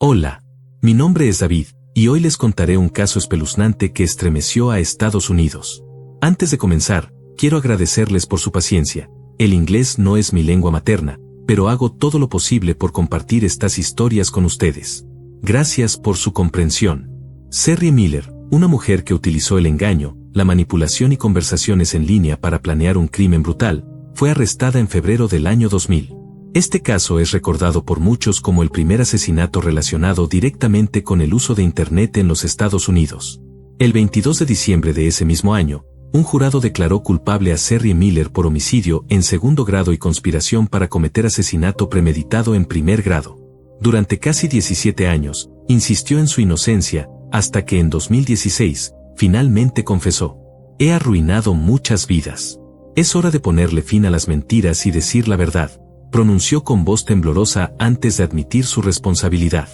Hola, mi nombre es David, y hoy les contaré un caso espeluznante que estremeció a Estados Unidos. Antes de comenzar, quiero agradecerles por su paciencia. El inglés no es mi lengua materna, pero hago todo lo posible por compartir estas historias con ustedes. Gracias por su comprensión. Sherry Miller, una mujer que utilizó el engaño, la manipulación y conversaciones en línea para planear un crimen brutal, fue arrestada en febrero del año 2000. Este caso es recordado por muchos como el primer asesinato relacionado directamente con el uso de Internet en los Estados Unidos. El 22 de diciembre de ese mismo año, un jurado declaró culpable a Sherry Miller por homicidio en segundo grado y conspiración para cometer asesinato premeditado en primer grado. Durante casi 17 años, insistió en su inocencia, hasta que en 2016, finalmente confesó: «He arruinado muchas vidas. Es hora de ponerle fin a las mentiras y decir la verdad», pronunció con voz temblorosa antes de admitir su responsabilidad.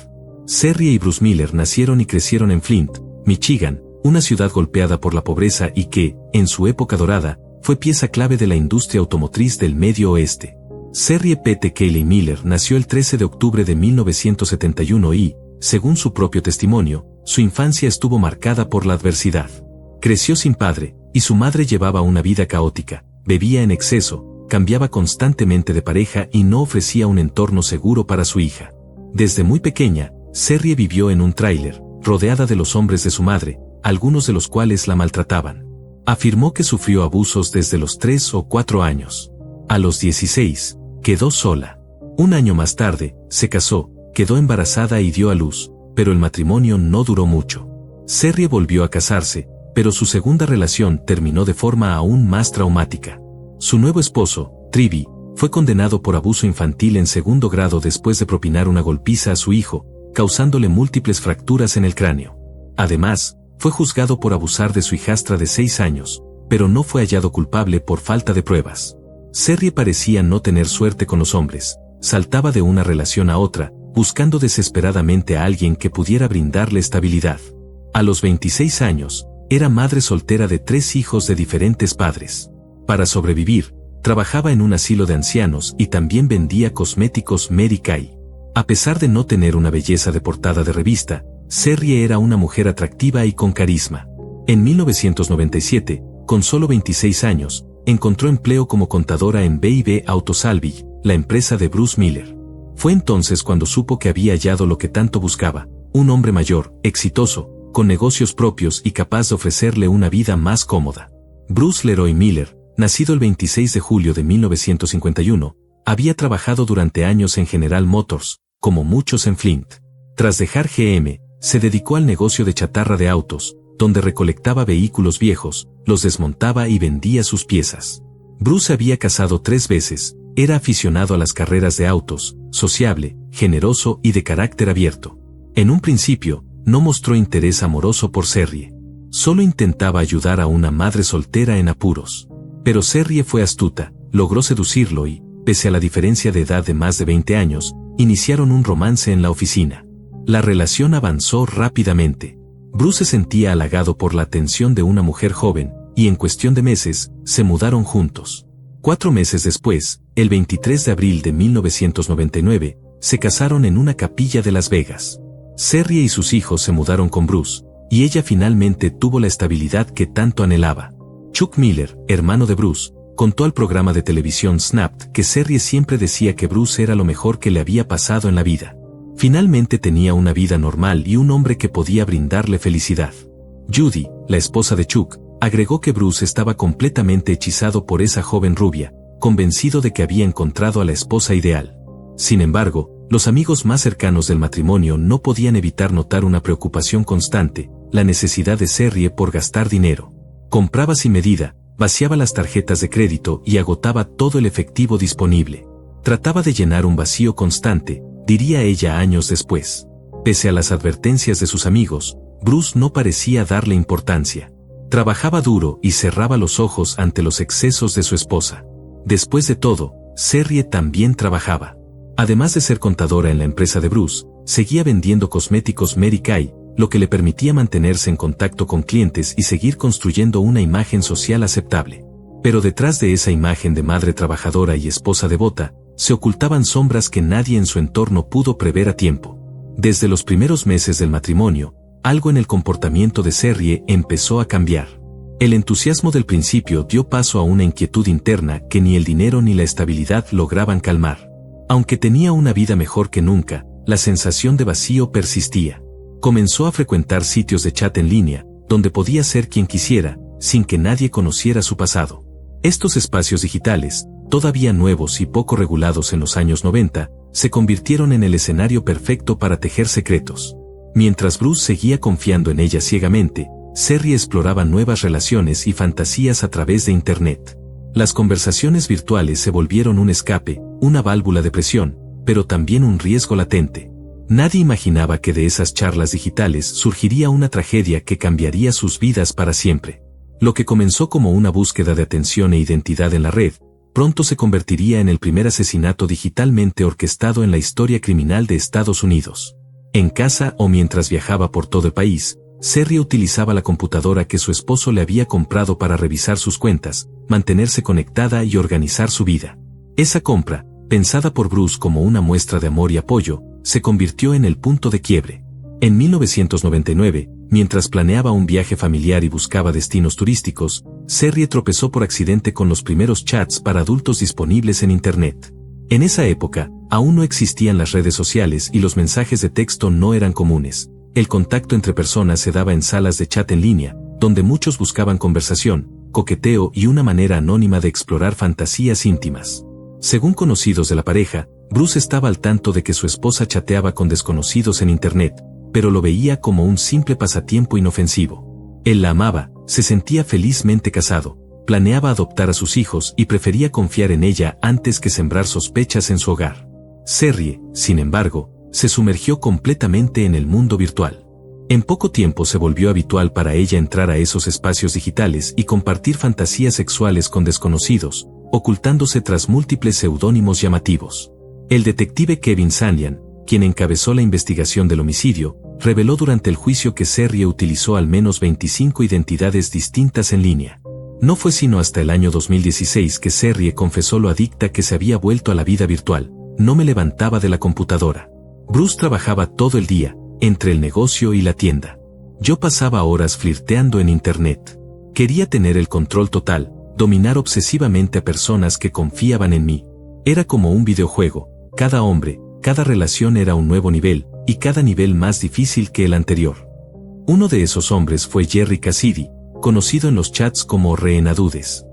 Sherry y Bruce Miller nacieron y crecieron en Flint, Michigan, una ciudad golpeada por la pobreza y que, en su época dorada, fue pieza clave de la industria automotriz del Medio Oeste. Sherry P.T. Kelly Miller nació el 13 de octubre de 1971 y, según su propio testimonio, su infancia estuvo marcada por la adversidad. Creció sin padre, y su madre llevaba una vida caótica, bebía en exceso, cambiaba constantemente de pareja y no ofrecía un entorno seguro para su hija. Desde muy pequeña, Sherry vivió en un tráiler, rodeada de los hombres de su madre, algunos de los cuales la maltrataban. Afirmó que sufrió abusos desde los 3 o 4 años. A los 16, quedó sola. Un año más tarde, se casó, quedó embarazada y dio a luz, pero el matrimonio no duró mucho. Sherry volvió a casarse, pero su segunda relación terminó de forma aún más traumática. Su nuevo esposo, Trivi, fue condenado por abuso infantil en segundo grado después de propinar una golpiza a su hijo, causándole múltiples fracturas en el cráneo. Además, fue juzgado por abusar de su hijastra de 6 años, pero no fue hallado culpable por falta de pruebas. Sherry parecía no tener suerte con los hombres, saltaba de una relación a otra, buscando desesperadamente a alguien que pudiera brindarle estabilidad. A los 26 años, era madre soltera de 3 hijos de diferentes padres. Para sobrevivir, trabajaba en un asilo de ancianos y también vendía cosméticos Mary Kay. A pesar de no tener una belleza de portada de revista, Sherry era una mujer atractiva y con carisma. En 1997, con solo 26 años, encontró empleo como contadora en B&B Auto Salvage, la empresa de Bruce Miller. Fue entonces cuando supo que había hallado lo que tanto buscaba, un hombre mayor, exitoso, con negocios propios y capaz de ofrecerle una vida más cómoda. Bruce Leroy Miller, nacido el 26 de julio de 1951, había trabajado durante años en General Motors, como muchos en Flint. Tras dejar GM, se dedicó al negocio de chatarra de autos, donde recolectaba vehículos viejos, los desmontaba y vendía sus piezas. Bruce había casado 3 veces, era aficionado a las carreras de autos, sociable, generoso y de carácter abierto. En un principio, no mostró interés amoroso por Sherry. Solo intentaba ayudar a una madre soltera en apuros. Pero Sherry fue astuta, logró seducirlo y, pese a la diferencia de edad de más de 20 años, iniciaron un romance en la oficina. La relación avanzó rápidamente. Bruce se sentía halagado por la atención de una mujer joven, y en cuestión de meses, se mudaron juntos. 4 meses después, el 23 de abril de 1999, se casaron en una capilla de Las Vegas. Sherry y sus hijos se mudaron con Bruce, y ella finalmente tuvo la estabilidad que tanto anhelaba. Chuck Miller, hermano de Bruce, contó al programa de televisión Snapped que Sherry siempre decía que Bruce era lo mejor que le había pasado en la vida. Finalmente tenía una vida normal y un hombre que podía brindarle felicidad. Judy, la esposa de Chuck, agregó que Bruce estaba completamente hechizado por esa joven rubia, convencido de que había encontrado a la esposa ideal. Sin embargo, los amigos más cercanos del matrimonio no podían evitar notar una preocupación constante, la necesidad de Sherry por gastar dinero. Compraba sin medida, vaciaba las tarjetas de crédito y agotaba todo el efectivo disponible. Trataba de llenar un vacío constante, diría ella años después. Pese a las advertencias de sus amigos, Bruce no parecía darle importancia. Trabajaba duro y cerraba los ojos ante los excesos de su esposa. Después de todo, Sherry también trabajaba. Además de ser contadora en la empresa de Bruce, seguía vendiendo cosméticos Mary Kay, lo que le permitía mantenerse en contacto con clientes y seguir construyendo una imagen social aceptable. Pero detrás de esa imagen de madre trabajadora y esposa devota, se ocultaban sombras que nadie en su entorno pudo prever a tiempo. Desde los primeros meses del matrimonio, algo en el comportamiento de Serrie empezó a cambiar. El entusiasmo del principio dio paso a una inquietud interna que ni el dinero ni la estabilidad lograban calmar. Aunque tenía una vida mejor que nunca, la sensación de vacío persistía. Comenzó a frecuentar sitios de chat en línea, donde podía ser quien quisiera, sin que nadie conociera su pasado. Estos espacios digitales, todavía nuevos y poco regulados en los años 90, se convirtieron en el escenario perfecto para tejer secretos. Mientras Bruce seguía confiando en ella ciegamente, Serrie exploraba nuevas relaciones y fantasías a través de Internet. Las conversaciones virtuales se volvieron un escape, una válvula de presión, pero también un riesgo latente. Nadie imaginaba que de esas charlas digitales surgiría una tragedia que cambiaría sus vidas para siempre. Lo que comenzó como una búsqueda de atención e identidad en la red, pronto se convertiría en el primer asesinato digitalmente orquestado en la historia criminal de Estados Unidos. En casa o mientras viajaba por todo el país, Serrie utilizaba la computadora que su esposo le había comprado para revisar sus cuentas, mantenerse conectada y organizar su vida. Esa compra, pensada por Bruce como una muestra de amor y apoyo, se convirtió en el punto de quiebre. En 1999, mientras planeaba un viaje familiar y buscaba destinos turísticos, Serrie tropezó por accidente con los primeros chats para adultos disponibles en Internet. En esa época, aún no existían las redes sociales y los mensajes de texto no eran comunes. El contacto entre personas se daba en salas de chat en línea, donde muchos buscaban conversación, coqueteo y una manera anónima de explorar fantasías íntimas. Según conocidos de la pareja, Bruce estaba al tanto de que su esposa chateaba con desconocidos en Internet, pero lo veía como un simple pasatiempo inofensivo. Él la amaba, se sentía felizmente casado, planeaba adoptar a sus hijos y prefería confiar en ella antes que sembrar sospechas en su hogar. Serrie, sin embargo, se sumergió completamente en el mundo virtual. En poco tiempo se volvió habitual para ella entrar a esos espacios digitales y compartir fantasías sexuales con desconocidos, ocultándose tras múltiples seudónimos llamativos. El detective Kevin Sandlian, quien encabezó la investigación del homicidio, reveló durante el juicio que Serrie utilizó al menos 25 identidades distintas en línea. No fue sino hasta el año 2016 que Serrie confesó lo adicta que se había vuelto a la vida virtual. No me levantaba de la computadora. Bruce trabajaba todo el día, entre el negocio y la tienda. Yo pasaba horas flirteando en Internet. Quería tener el control total, dominar obsesivamente a personas que confiaban en mí. Era como un videojuego, cada hombre, cada relación era un nuevo nivel, y cada nivel más difícil que el anterior. Uno de esos hombres fue Jerry Cassidy, conocido en los chats como Reenadudes.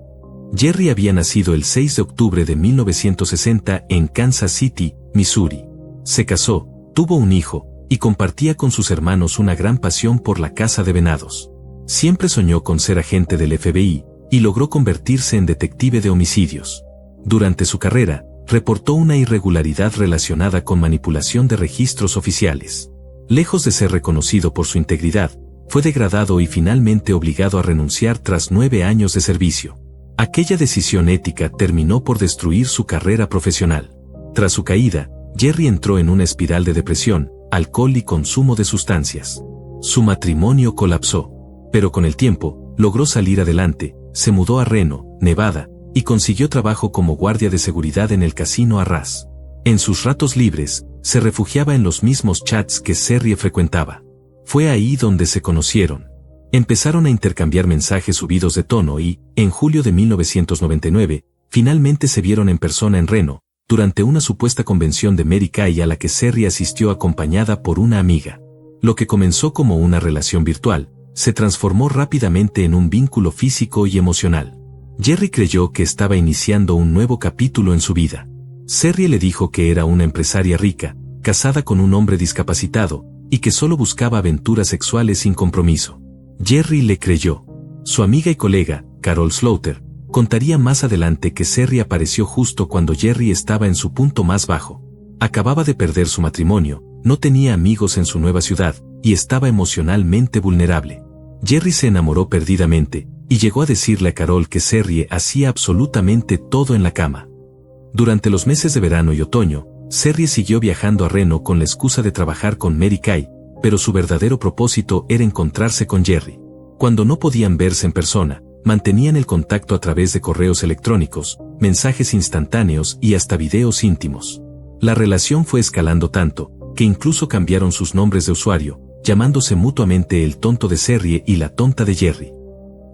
Jerry había nacido el 6 de octubre de 1960 en Kansas City, Missouri. Se casó, tuvo un hijo, y compartía con sus hermanos una gran pasión por la caza de venados. Siempre soñó con ser agente del FBI, y logró convertirse en detective de homicidios. Durante su carrera, reportó una irregularidad relacionada con manipulación de registros oficiales. Lejos de ser reconocido por su integridad, fue degradado y finalmente obligado a renunciar tras 9 años de servicio. Aquella decisión ética terminó por destruir su carrera profesional. Tras su caída, Jerry entró en una espiral de depresión, alcohol y consumo de sustancias. Su matrimonio colapsó, pero con el tiempo, logró salir adelante, se mudó a Reno, Nevada, y consiguió trabajo como guardia de seguridad en el casino Arras. En sus ratos libres, se refugiaba en los mismos chats que Serrie frecuentaba. Fue ahí donde se conocieron. Empezaron a intercambiar mensajes subidos de tono y, en julio de 1999, finalmente se vieron en persona en Reno, durante una supuesta convención de Mary Kay a la que Serrie asistió acompañada por una amiga. Lo que comenzó como una relación virtual, se transformó rápidamente en un vínculo físico y emocional. Jerry creyó que estaba iniciando un nuevo capítulo en su vida. Serrie le dijo que era una empresaria rica, casada con un hombre discapacitado, y que solo buscaba aventuras sexuales sin compromiso. Jerry le creyó. Su amiga y colega, Carol Slaughter, contaría más adelante que Serrie apareció justo cuando Jerry estaba en su punto más bajo. Acababa de perder su matrimonio, no tenía amigos en su nueva ciudad, y estaba emocionalmente vulnerable. Jerry se enamoró perdidamente, y llegó a decirle a Carol que Serrie hacía absolutamente todo en la cama. Durante los meses de verano y otoño, Serrie siguió viajando a Reno con la excusa de trabajar con Mary Kay, pero su verdadero propósito era encontrarse con Jerry. Cuando no podían verse en persona, mantenían el contacto a través de correos electrónicos, mensajes instantáneos y hasta videos íntimos. La relación fue escalando tanto, que incluso cambiaron sus nombres de usuario, llamándose mutuamente el tonto de Serrie y la tonta de Jerry.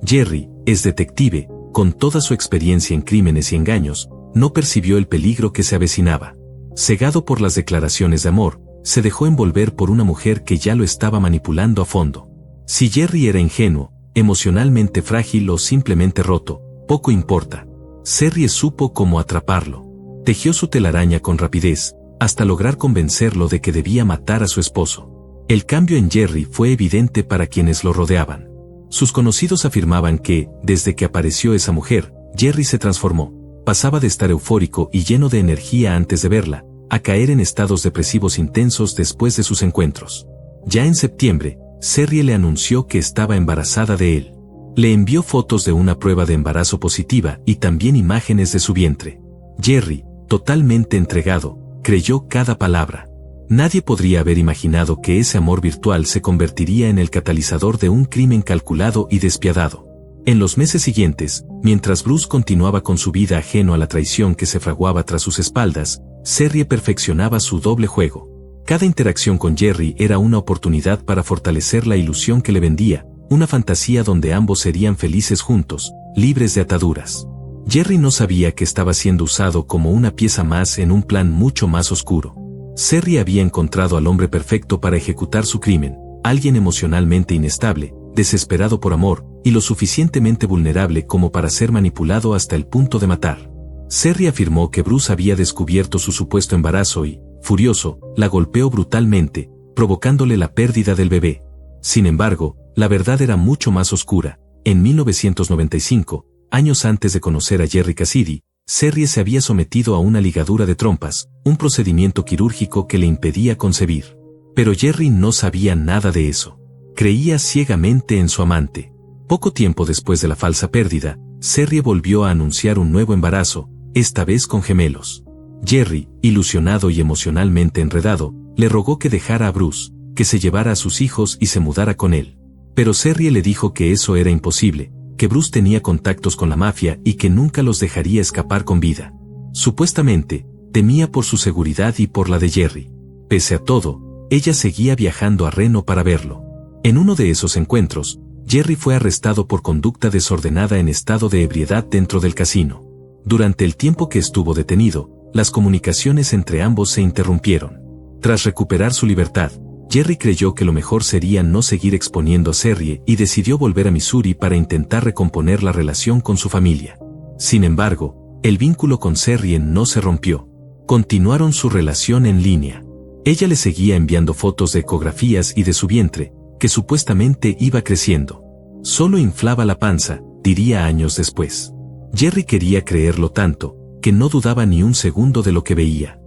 Jerry, ex detective, con toda su experiencia en crímenes y engaños, no percibió el peligro que se avecinaba. Cegado por las declaraciones de amor, se dejó envolver por una mujer que ya lo estaba manipulando a fondo. Si Jerry era ingenuo, emocionalmente frágil o simplemente roto, poco importa. Serrie supo cómo atraparlo. Tejió su telaraña con rapidez, hasta lograr convencerlo de que debía matar a su esposo. El cambio en Jerry fue evidente para quienes lo rodeaban. Sus conocidos afirmaban que, desde que apareció esa mujer, Jerry se transformó. Pasaba de estar eufórico y lleno de energía antes de verla, a caer en estados depresivos intensos después de sus encuentros. Ya en septiembre, Serrie le anunció que estaba embarazada de él. Le envió fotos de una prueba de embarazo positiva y también imágenes de su vientre. Jerry, totalmente entregado, creyó cada palabra. Nadie podría haber imaginado que ese amor virtual se convertiría en el catalizador de un crimen calculado y despiadado. En los meses siguientes, mientras Bruce continuaba con su vida ajeno a la traición que se fraguaba tras sus espaldas, Serrie perfeccionaba su doble juego. Cada interacción con Jerry era una oportunidad para fortalecer la ilusión que le vendía, una fantasía donde ambos serían felices juntos, libres de ataduras. Jerry no sabía que estaba siendo usado como una pieza más en un plan mucho más oscuro. Serrie había encontrado al hombre perfecto para ejecutar su crimen, alguien emocionalmente inestable, desesperado por amor, y lo suficientemente vulnerable como para ser manipulado hasta el punto de matar. Serrie afirmó que Bruce había descubierto su supuesto embarazo y, furioso, la golpeó brutalmente, provocándole la pérdida del bebé. Sin embargo, la verdad era mucho más oscura. En 1995, años antes de conocer a Jerry Cassidy, Serrie se había sometido a una ligadura de trompas, un procedimiento quirúrgico que le impedía concebir. Pero Jerry no sabía nada de eso. Creía ciegamente en su amante. Poco tiempo después de la falsa pérdida, Serrie volvió a anunciar un nuevo embarazo, esta vez con gemelos. Jerry, ilusionado y emocionalmente enredado, le rogó que dejara a Bruce, que se llevara a sus hijos y se mudara con él. Pero Serrie le dijo que eso era imposible, que Bruce tenía contactos con la mafia y que nunca los dejaría escapar con vida. Supuestamente, temía por su seguridad y por la de Jerry. Pese a todo, ella seguía viajando a Reno para verlo. En uno de esos encuentros, Jerry fue arrestado por conducta desordenada en estado de ebriedad dentro del casino. Durante el tiempo que estuvo detenido, las comunicaciones entre ambos se interrumpieron. Tras recuperar su libertad, Jerry creyó que lo mejor sería no seguir exponiendo a Serrie y decidió volver a Missouri para intentar recomponer la relación con su familia. Sin embargo, el vínculo con Serrie no se rompió. Continuaron su relación en línea. Ella le seguía enviando fotos de ecografías y de su vientre, que supuestamente iba creciendo. Solo inflaba la panza, diría años después. Jerry quería creerlo tanto, que no dudaba ni un segundo de lo que veía.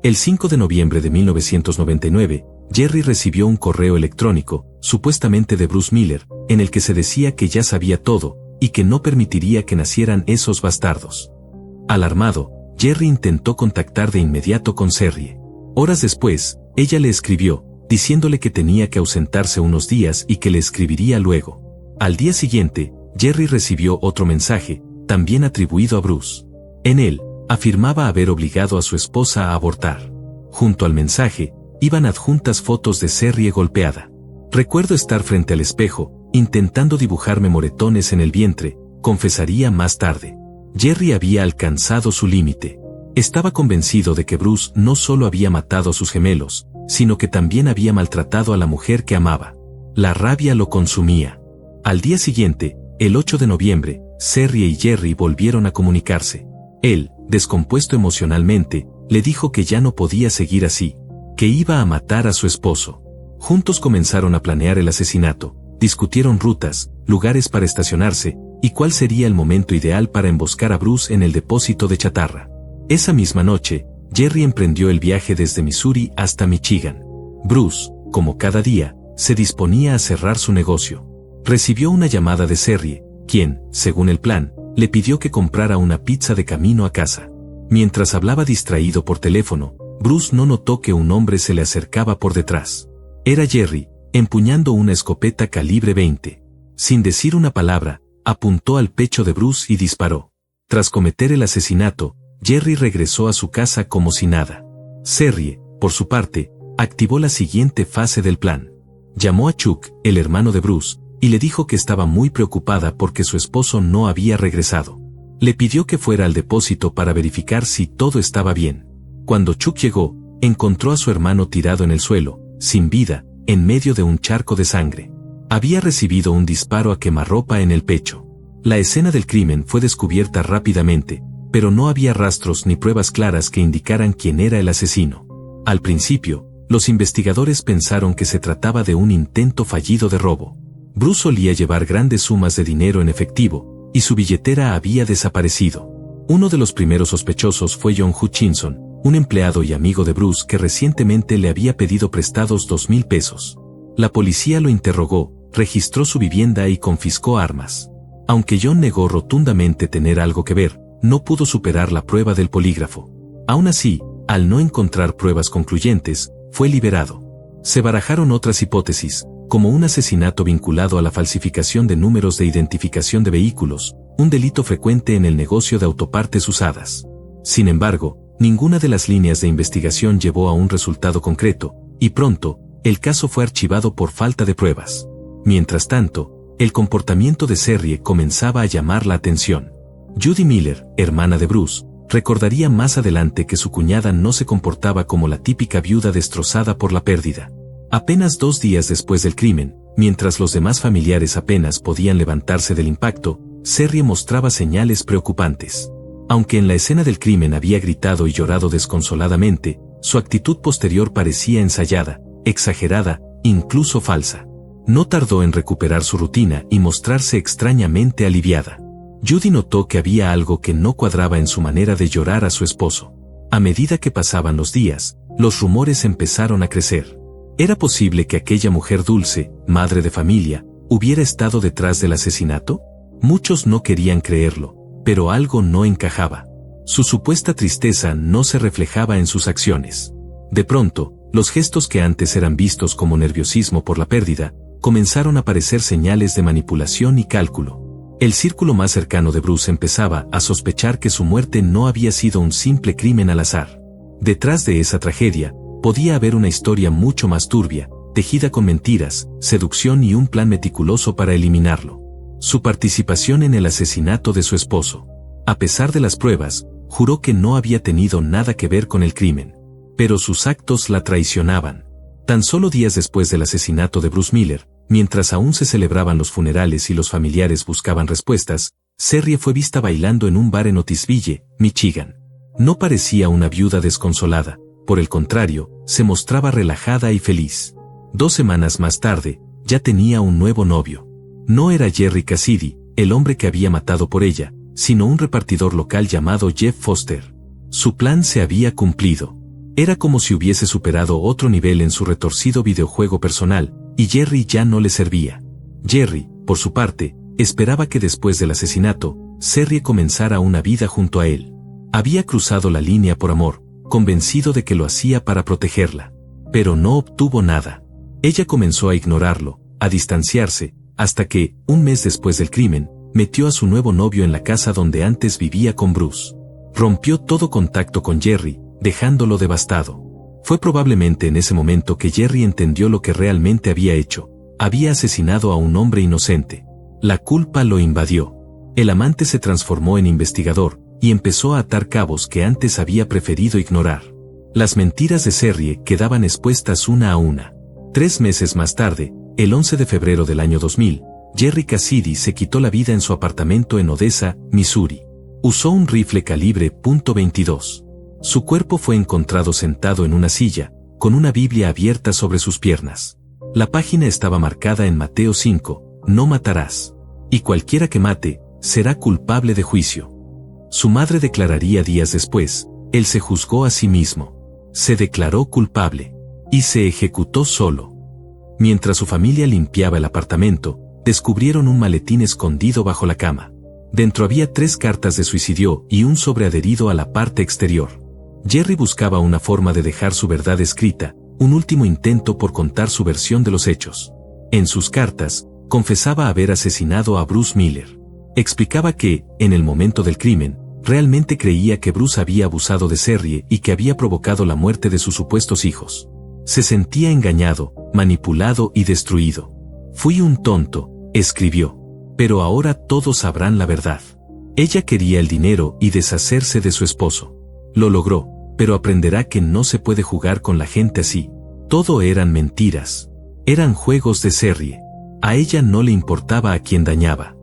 El 5 de noviembre de 1999, Jerry recibió un correo electrónico, supuestamente de Bruce Miller, en el que se decía que ya sabía todo, y que no permitiría que nacieran esos bastardos. Alarmado, Jerry intentó contactar de inmediato con Serrie. Horas después, ella le escribió, diciéndole que tenía que ausentarse unos días y que le escribiría luego. Al día siguiente, Jerry recibió otro mensaje, también atribuido a Bruce. En él, afirmaba haber obligado a su esposa a abortar. Junto al mensaje, iban adjuntas fotos de Serrie golpeada. Recuerdo estar frente al espejo, intentando dibujarme moretones en el vientre, confesaría más tarde. Jerry había alcanzado su límite. Estaba convencido de que Bruce no solo había matado a sus gemelos, sino que también había maltratado a la mujer que amaba. La rabia lo consumía. Al día siguiente, el 8 de noviembre, Serrie y Jerry volvieron a comunicarse. Él, descompuesto emocionalmente, le dijo que ya no podía seguir así, que iba a matar a su esposo. Juntos comenzaron a planear el asesinato, discutieron rutas, lugares para estacionarse, y cuál sería el momento ideal para emboscar a Bruce en el depósito de chatarra. Esa misma noche, Jerry emprendió el viaje desde Missouri hasta Michigan. Bruce, como cada día, se disponía a cerrar su negocio. Recibió una llamada de Serrie, quien, según el plan, le pidió que comprara una pizza de camino a casa. Mientras hablaba distraído por teléfono, Bruce no notó que un hombre se le acercaba por detrás. Era Jerry, empuñando una escopeta calibre 20. Sin decir una palabra, apuntó al pecho de Bruce y disparó. Tras cometer el asesinato, Jerry regresó a su casa como si nada. Serrie, por su parte, activó la siguiente fase del plan. Llamó a Chuck, el hermano de Bruce, y le dijo que estaba muy preocupada porque su esposo no había regresado. Le pidió que fuera al depósito para verificar si todo estaba bien. Cuando Chuck llegó, encontró a su hermano tirado en el suelo, sin vida, en medio de un charco de sangre. Había recibido un disparo a quemarropa en el pecho. La escena del crimen fue descubierta rápidamente, pero no había rastros ni pruebas claras que indicaran quién era el asesino. Al principio, los investigadores pensaron que se trataba de un intento fallido de robo. Bruce solía llevar grandes sumas de dinero en efectivo, y su billetera había desaparecido. Uno de los primeros sospechosos fue John Hutchinson, un empleado y amigo de Bruce que recientemente le había pedido prestados 2,000 pesos. La policía lo interrogó, registró su vivienda y confiscó armas. Aunque John negó rotundamente tener algo que ver, no pudo superar la prueba del polígrafo. Aún así, al no encontrar pruebas concluyentes, fue liberado. Se barajaron otras hipótesis, como un asesinato vinculado a la falsificación de números de identificación de vehículos, un delito frecuente en el negocio de autopartes usadas. Sin embargo, ninguna de las líneas de investigación llevó a un resultado concreto, y pronto, el caso fue archivado por falta de pruebas. Mientras tanto, el comportamiento de Serrie comenzaba a llamar la atención. Judy Miller, hermana de Bruce, recordaría más adelante que su cuñada no se comportaba como la típica viuda destrozada por la pérdida. Apenas 2 días después del crimen, mientras los demás familiares apenas podían levantarse del impacto, Serrie mostraba señales preocupantes. Aunque en la escena del crimen había gritado y llorado desconsoladamente, su actitud posterior parecía ensayada, exagerada, incluso falsa. No tardó en recuperar su rutina y mostrarse extrañamente aliviada. Judy notó que había algo que no cuadraba en su manera de llorar a su esposo. A medida que pasaban los días, los rumores empezaron a crecer. ¿Era posible que aquella mujer dulce, madre de familia, hubiera estado detrás del asesinato? Muchos no querían creerlo, pero algo no encajaba. Su supuesta tristeza no se reflejaba en sus acciones. De pronto, los gestos que antes eran vistos como nerviosismo por la pérdida, comenzaron a parecer señales de manipulación y cálculo. El círculo más cercano de Bruce empezaba a sospechar que su muerte no había sido un simple crimen al azar. Detrás de esa tragedia, podía haber una historia mucho más turbia, tejida con mentiras, seducción y un plan meticuloso para eliminarlo. Su participación en el asesinato de su esposo. A pesar de las pruebas, juró que no había tenido nada que ver con el crimen. Pero sus actos la traicionaban. Tan solo días después del asesinato de Bruce Miller, mientras aún se celebraban los funerales y los familiares buscaban respuestas, Serrie fue vista bailando en un bar en Otisville, Michigan. No parecía una viuda desconsolada, por el contrario, se mostraba relajada y feliz. 2 semanas más tarde, ya tenía un nuevo novio. No era Jerry Cassidy, el hombre que había matado por ella, sino un repartidor local llamado Jeff Foster. Su plan se había cumplido. Era como si hubiese superado otro nivel en su retorcido videojuego personal, y Jerry ya no le servía. Jerry, por su parte, esperaba que después del asesinato, Serrie comenzara una vida junto a él. Había cruzado la línea por amor, convencido de que lo hacía para protegerla. Pero no obtuvo nada. Ella comenzó a ignorarlo, a distanciarse, hasta que, un mes después del crimen, metió a su nuevo novio en la casa donde antes vivía con Bruce. Rompió todo contacto con Jerry, dejándolo devastado. Fue probablemente en ese momento que Jerry entendió lo que realmente había hecho. Había asesinado a un hombre inocente. La culpa lo invadió. El amante se transformó en investigador, y empezó a atar cabos que antes había preferido ignorar. Las mentiras de Serrie quedaban expuestas una a una. 3 meses más tarde, el 11 de febrero del año 2000, Jerry Cassidy se quitó la vida en su apartamento en Odessa, Missouri. Usó un rifle calibre .22. Su cuerpo fue encontrado sentado en una silla, con una Biblia abierta sobre sus piernas. La página estaba marcada en Mateo 5, no matarás. Y cualquiera que mate, será culpable de juicio. Su madre declararía días después, él se juzgó a sí mismo. Se declaró culpable. Y se ejecutó solo. Mientras su familia limpiaba el apartamento, descubrieron un maletín escondido bajo la cama. Dentro había 3 cartas de suicidio y un sobre adherido a la parte exterior. Jerry buscaba una forma de dejar su verdad escrita, un último intento por contar su versión de los hechos. En sus cartas, confesaba haber asesinado a Bruce Miller. Explicaba que, en el momento del crimen, realmente creía que Bruce había abusado de Serrie y que había provocado la muerte de sus supuestos hijos. Se sentía engañado, manipulado y destruido. Fui un tonto, escribió. Pero ahora todos sabrán la verdad. Ella quería el dinero y deshacerse de su esposo. Lo logró, pero aprenderá que no se puede jugar con la gente así. Todo eran mentiras. Eran juegos de serie. A ella no le importaba a quien dañaba.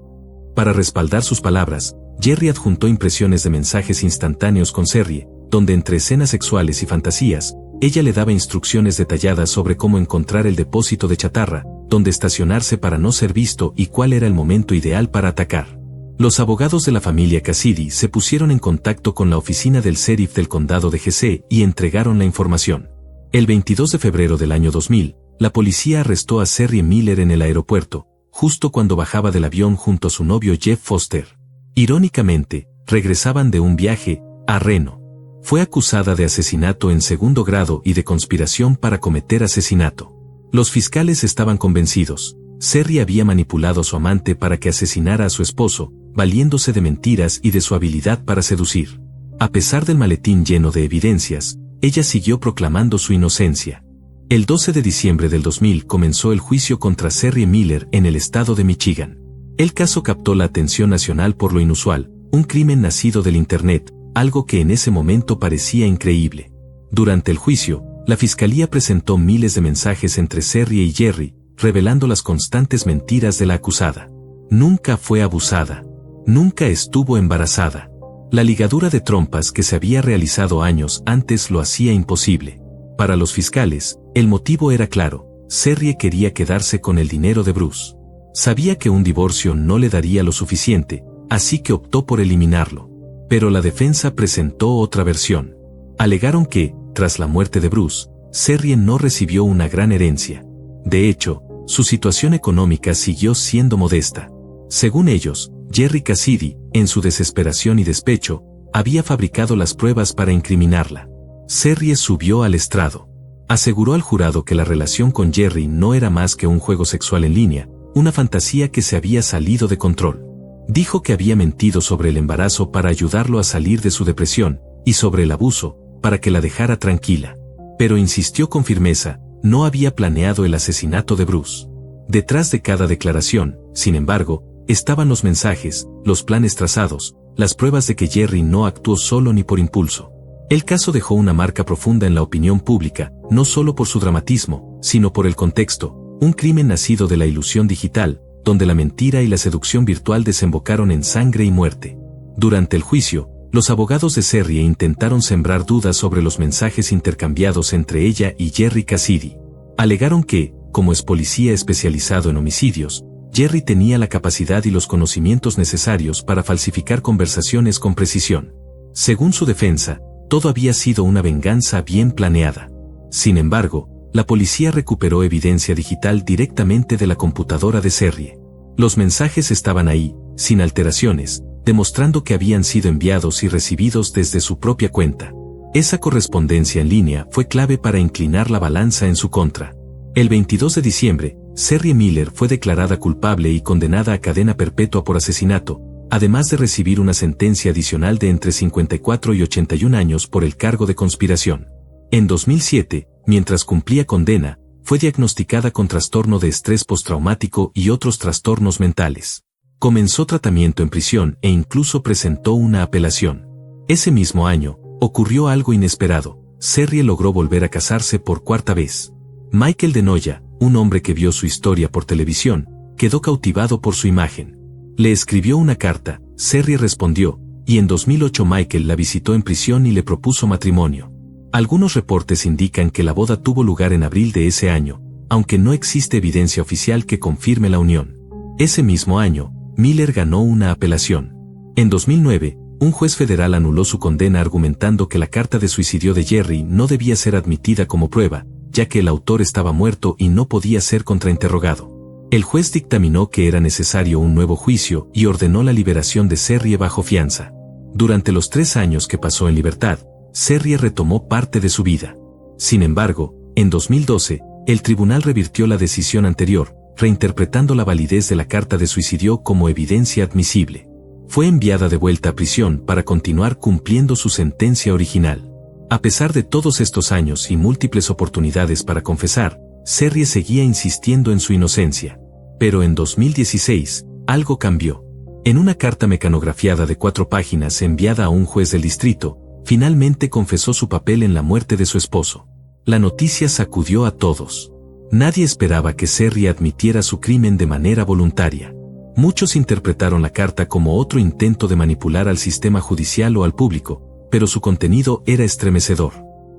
Para respaldar sus palabras, Jerry adjuntó impresiones de mensajes instantáneos con serie, donde entre escenas sexuales y fantasías, ella le daba instrucciones detalladas sobre cómo encontrar el depósito de chatarra, dónde estacionarse para no ser visto y cuál era el momento ideal para atacar. Los abogados de la familia Cassidy se pusieron en contacto con la oficina del sheriff del condado de GC y entregaron la información. El 22 de febrero del año 2000, la policía arrestó a Serrie Miller en el aeropuerto, justo cuando bajaba del avión junto a su novio Jeff Foster. Irónicamente, regresaban de un viaje a Reno. Fue acusada de asesinato en segundo grado y de conspiración para cometer asesinato. Los fiscales estaban convencidos. Serrie había manipulado a su amante para que asesinara a su esposo, valiéndose de mentiras y de su habilidad para seducir. A pesar del maletín lleno de evidencias, ella siguió proclamando su inocencia. El 12 de diciembre del 2000 comenzó el juicio contra Serrie Miller en el estado de Michigan. El caso captó la atención nacional por lo inusual, un crimen nacido del Internet, algo que en ese momento parecía increíble. Durante el juicio, la fiscalía presentó miles de mensajes entre Serrie y Jerry, revelando las constantes mentiras de la acusada. Nunca fue abusada. Nunca estuvo embarazada. La ligadura de trompas que se había realizado años antes lo hacía imposible. Para los fiscales, el motivo era claro. Serrie quería quedarse con el dinero de Bruce. Sabía que un divorcio no le daría lo suficiente, así que optó por eliminarlo. Pero la defensa presentó otra versión. Alegaron que, tras la muerte de Bruce, Serrie no recibió una gran herencia. De hecho, su situación económica siguió siendo modesta. Según ellos, Jerry Cassidy, en su desesperación y despecho, había fabricado las pruebas para incriminarla. Serrie subió al estrado. Aseguró al jurado que la relación con Jerry no era más que un juego sexual en línea, una fantasía que se había salido de control. Dijo que había mentido sobre el embarazo para ayudarlo a salir de su depresión, y sobre el abuso, para que la dejara tranquila. Pero insistió con firmeza, no había planeado el asesinato de Bruce. Detrás de cada declaración, sin embargo, estaban los mensajes, los planes trazados, las pruebas de que Jerry no actuó solo ni por impulso. El caso dejó una marca profunda en la opinión pública, no solo por su dramatismo, sino por el contexto, un crimen nacido de la ilusión digital, donde la mentira y la seducción virtual desembocaron en sangre y muerte. Durante el juicio, los abogados de Serrie intentaron sembrar dudas sobre los mensajes intercambiados entre ella y Jerry Cassidy. Alegaron que, como es policía especializado en homicidios, Jerry tenía la capacidad y los conocimientos necesarios para falsificar conversaciones con precisión. Según su defensa, todo había sido una venganza bien planeada. Sin embargo, la policía recuperó evidencia digital directamente de la computadora de Serrie. Los mensajes estaban ahí, sin alteraciones, demostrando que habían sido enviados y recibidos desde su propia cuenta. Esa correspondencia en línea fue clave para inclinar la balanza en su contra. El 22 de diciembre, Serrie Miller fue declarada culpable y condenada a cadena perpetua por asesinato, además de recibir una sentencia adicional de entre 54 y 81 años por el cargo de conspiración. En 2007, mientras cumplía condena, fue diagnosticada con trastorno de estrés postraumático y otros trastornos mentales. Comenzó tratamiento en prisión e incluso presentó una apelación. Ese mismo año, ocurrió algo inesperado. Serrie logró volver a casarse por cuarta vez. Michael Denoya, un hombre que vio su historia por televisión, quedó cautivado por su imagen. Le escribió una carta, Serrie respondió, y en 2008 Michael la visitó en prisión y le propuso matrimonio. Algunos reportes indican que la boda tuvo lugar en abril de ese año, aunque no existe evidencia oficial que confirme la unión. Ese mismo año, Miller ganó una apelación. En 2009, un juez federal anuló su condena argumentando que la carta de suicidio de Jerry no debía ser admitida como prueba, ya que el autor estaba muerto y no podía ser contrainterrogado. El juez dictaminó que era necesario un nuevo juicio y ordenó la liberación de Serrie bajo fianza. Durante los 3 años que pasó en libertad, Serrie retomó parte de su vida. Sin embargo, en 2012, el tribunal revirtió la decisión anterior, reinterpretando la validez de la carta de suicidio como evidencia admisible. Fue enviada de vuelta a prisión para continuar cumpliendo su sentencia original. A pesar de todos estos años y múltiples oportunidades para confesar, Serrie seguía insistiendo en su inocencia. Pero en 2016, algo cambió. En una carta mecanografiada de 4 páginas enviada a un juez del distrito, finalmente confesó su papel en la muerte de su esposo. La noticia sacudió a todos. Nadie esperaba que Serrie admitiera su crimen de manera voluntaria. Muchos interpretaron la carta como otro intento de manipular al sistema judicial o al público, pero su contenido era estremecedor.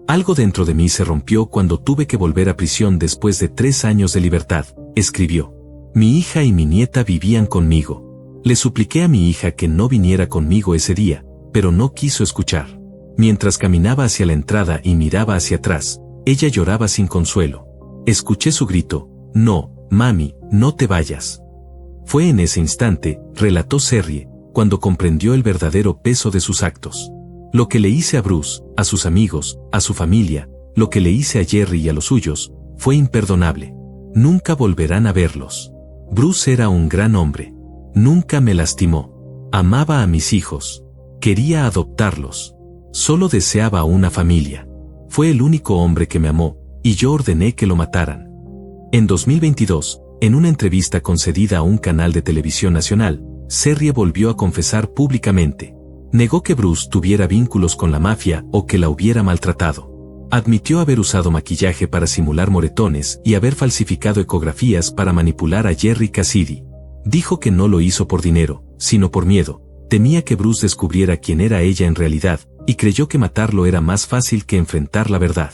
Algo dentro de mí se rompió cuando tuve que volver a prisión después de 3 años de libertad, escribió. Mi hija y mi nieta vivían conmigo. Le supliqué a mi hija que no viniera conmigo ese día, pero no quiso escuchar. Mientras caminaba hacia la entrada y miraba hacia atrás, ella lloraba sin consuelo. Escuché su grito, no, mami, no te vayas. Fue en ese instante, relató Serrie, cuando comprendió el verdadero peso de sus actos. Lo que le hice a Bruce, a sus amigos, a su familia, lo que le hice a Jerry y a los suyos, fue imperdonable. Nunca volverán a verlos. Bruce era un gran hombre. Nunca me lastimó. Amaba a mis hijos. Quería adoptarlos. Solo deseaba una familia. Fue el único hombre que me amó, y yo ordené que lo mataran. En 2022, en una entrevista concedida a un canal de televisión nacional, Serrie volvió a confesar públicamente. Negó que Bruce tuviera vínculos con la mafia o que la hubiera maltratado. Admitió haber usado maquillaje para simular moretones y haber falsificado ecografías para manipular a Jerry Cassidy. Dijo que no lo hizo por dinero, sino por miedo. Temía que Bruce descubriera quién era ella en realidad, y creyó que matarlo era más fácil que enfrentar la verdad.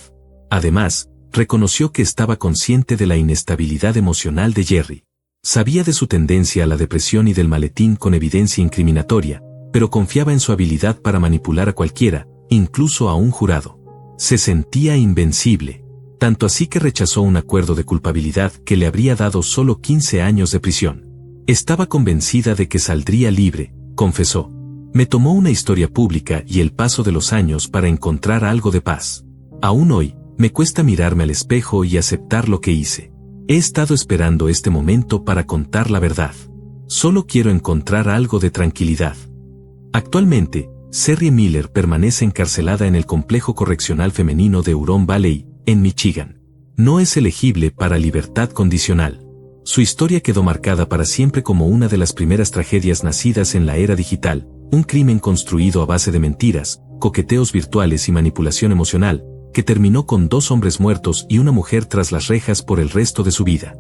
Además, reconoció que estaba consciente de la inestabilidad emocional de Jerry. Sabía de su tendencia a la depresión y del maletín con evidencia incriminatoria, pero confiaba en su habilidad para manipular a cualquiera, incluso a un jurado. Se sentía invencible, tanto así que rechazó un acuerdo de culpabilidad que le habría dado solo 15 años de prisión. Estaba convencida de que saldría libre, confesó. Me tomó una historia pública y el paso de los años para encontrar algo de paz. Aún hoy, me cuesta mirarme al espejo y aceptar lo que hice. He estado esperando este momento para contar la verdad. Solo quiero encontrar algo de tranquilidad. Actualmente, Serrie Miller permanece encarcelada en el complejo correccional femenino de Huron Valley, en Michigan. No es elegible para libertad condicional. Su historia quedó marcada para siempre como una de las primeras tragedias nacidas en la era digital, un crimen construido a base de mentiras, coqueteos virtuales y manipulación emocional, que terminó con 2 hombres muertos y una mujer tras las rejas por el resto de su vida.